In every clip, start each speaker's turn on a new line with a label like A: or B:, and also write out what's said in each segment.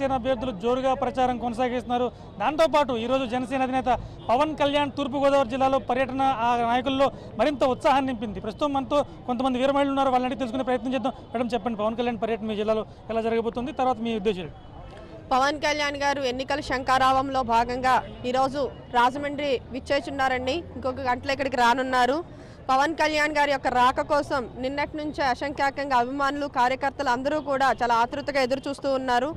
A: జనసేన అభ్యర్థులు జోరుగా ప్రచారం కొనసాగిస్తున్నారు. దాంతోపాటు ఈరోజు జనసేన అధినేత పవన్ కళ్యాణ్ తూర్పుగోదావరి జిల్లాలో పర్యటన ఆ నాయకుల్లో మరింత ఉత్సాహాన్ని నింపింది. ప్రస్తుతం మనతో కొంతమంది వీర మహిళలు ఉన్నారు, వాళ్ళని తెలుసుకునే ప్రయత్నం చేద్దాం. మేడం చెప్పండి, పవన్ కళ్యాణ్ పర్యటన మీ జిల్లాలో ఎలా జరగబోతుంది, తర్వాత మీ ఉద్దేశాలు?
B: పవన్ కళ్యాణ్ గారు ఎన్నికల శంఖారావంలో భాగంగా ఈరోజు రాజమండ్రి విచ్చేస్తున్నారండి. ఇంకొక గంటలో ఇక్కడికి రానున్నారు. పవన్ కళ్యాణ్ గారి యొక్క రాక కోసం నిన్నటి నుంచే అసంఖ్యాకంగా అభిమానులు, కార్యకర్తలు అందరూ కూడా చాలా ఆతృతగా ఎదురు చూస్తూ ఉన్నారు.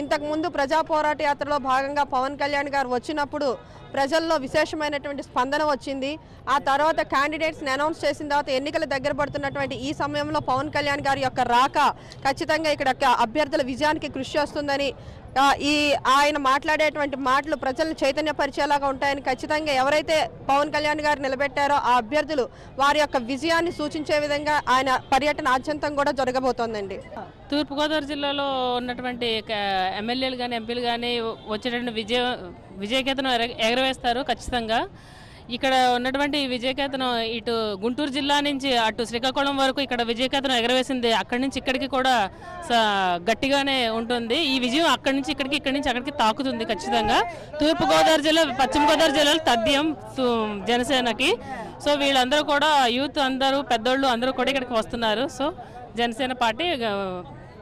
B: ఇంతకుముందు ప్రజా పోరాట యాత్రలో భాగంగా పవన్ కళ్యాణ్ గారు వచ్చినప్పుడు ప్రజల్లో విశేషమైనటువంటి స్పందన వచ్చింది. ఆ తర్వాత క్యాండిడేట్స్ని అనౌన్స్ చేసిన తర్వాత ఎన్నికలు దగ్గర పడుతున్నటువంటి ఈ సమయంలో పవన్ కళ్యాణ్ గారి యొక్క రాక ఖచ్చితంగా ఇక్కడ అభ్యర్థుల విజయానికి కృషి చేస్తుందని, ఆయన మాట్లాడేటువంటి మాటలు ప్రజలను చైతన్యపరిచేలాగా ఉంటాయని, ఖచ్చితంగా ఎవరైతే పవన్ కళ్యాణ్ గారు నిలబెట్టారో ఆ అభ్యర్థులు వారి యొక్క విజయాన్ని సూచించే విధంగా ఆయన పర్యటన ఆద్యంతం కూడా జరగబోతోందండి.
C: తూర్పుగోదావరి జిల్లాలో ఉన్నటువంటి ఎమ్మెల్యేలు కానీ ఎంపీలు కానీ వచ్చేటువంటి విజయకేతనం ఎగరవేస్తారు ఖచ్చితంగా. ఇక్కడ ఉన్నటువంటి విజయకేతనం ఇటు గుంటూరు జిల్లా నుంచి అటు శ్రీకాకుళం వరకు ఇక్కడ విజయకేతనం ఎగరవేసింది. అక్కడి నుంచి ఇక్కడికి కూడా గట్టిగానే ఉంటుంది. ఈ విజయం అక్కడి నుంచి ఇక్కడికి, ఇక్కడి నుంచి అక్కడికి తాకుతుంది ఖచ్చితంగా. తూర్పుగోదావరి జిల్లా, పశ్చిమ గోదావరి జిల్లాలో తథ్యం జనసేనకి. సో వీళ్ళందరూ కూడా యూత్ అందరూ, పెద్దోళ్ళు అందరూ కూడా ఇక్కడికి వస్తున్నారు. సో జనసేన పార్టీ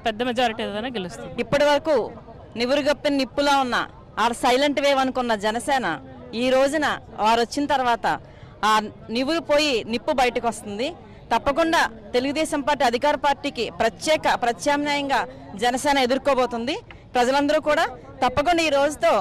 C: పెద్ద మెజారిటీ ఏదైనా గెలుస్తుంది.
D: ఇప్పటి వరకు నివురుగప్పిన నిప్పులా ఉన్న ఆ సైలెంట్ వేవ్ అనుకున్న జనసేన ఈ రోజున వారు వచ్చిన తర్వాత ఆ నివురు పోయి నిప్పు బయటకు వస్తుంది. తప్పకుండా తెలుగుదేశం పార్టీ అధికార పార్టీకి ప్రత్యామ్నాయంగా జనసేన ఎదుర్కోబోతుంది. ప్రజలందరూ కూడా తప్పకుండా ఈ రోజుతో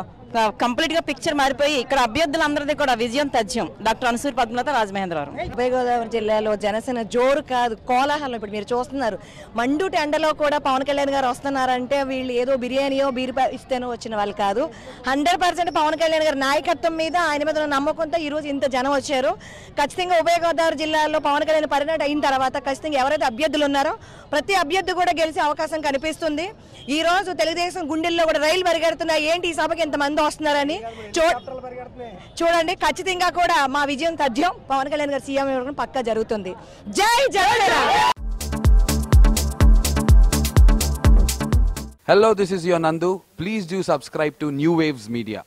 D: కంప్లీట్ గా పిక్చర్ మారిపోయి ఇక్కడ అభ్యర్థులందరిది కూడా విజయం తథ్యం. డాక్టర్ అనసూరి పద్మలత, రాజమహేంద్రవరం.
E: ఉభయ గోదావరి జిల్లాలో జనసేన జోరు కాదు, కోలాహలం. ఇప్పుడు మీరు చూస్తున్నారు, మండుటి ఎండలో కూడా పవన్ కళ్యాణ్ గారు వస్తున్నారంటే వీళ్ళు ఏదో బిర్యానీయో బీరు ఇస్తేనో వచ్చిన వాళ్ళు కాదు. 100% పవన్ కళ్యాణ్ గారి నాయకత్వం మీద, ఆయన మీద నమ్మకంతో ఈ రోజు ఇంత జనం వచ్చారు. ఖచ్చితంగా ఉభయ గోదావరి జిల్లాలో పవన్ కళ్యాణ్ పర్యటన అయిన తర్వాత ఖచ్చితంగా ఎవరైతే అభ్యర్థులు ఉన్నారో ప్రతి అభ్యర్థి కూడా గెలిచే అవకాశం కనిపిస్తుంది. ఈ రోజు తెలుగుదేశం గుండెల్లో కూడా రైలు పరిగెడుతున్నాయి. ఏంటి ఈ సభకి ఎంతమంది వస్తున్నారని చూడండి. ఖచ్చితంగా కూడా మా విజయం తథ్యం. పవన్ కళ్యాణ్ గారు సీఎం పక్కా జరుగుతుంది. జై Jagan.
F: Hello, this is your Nandu. Please do subscribe to New Waves Media.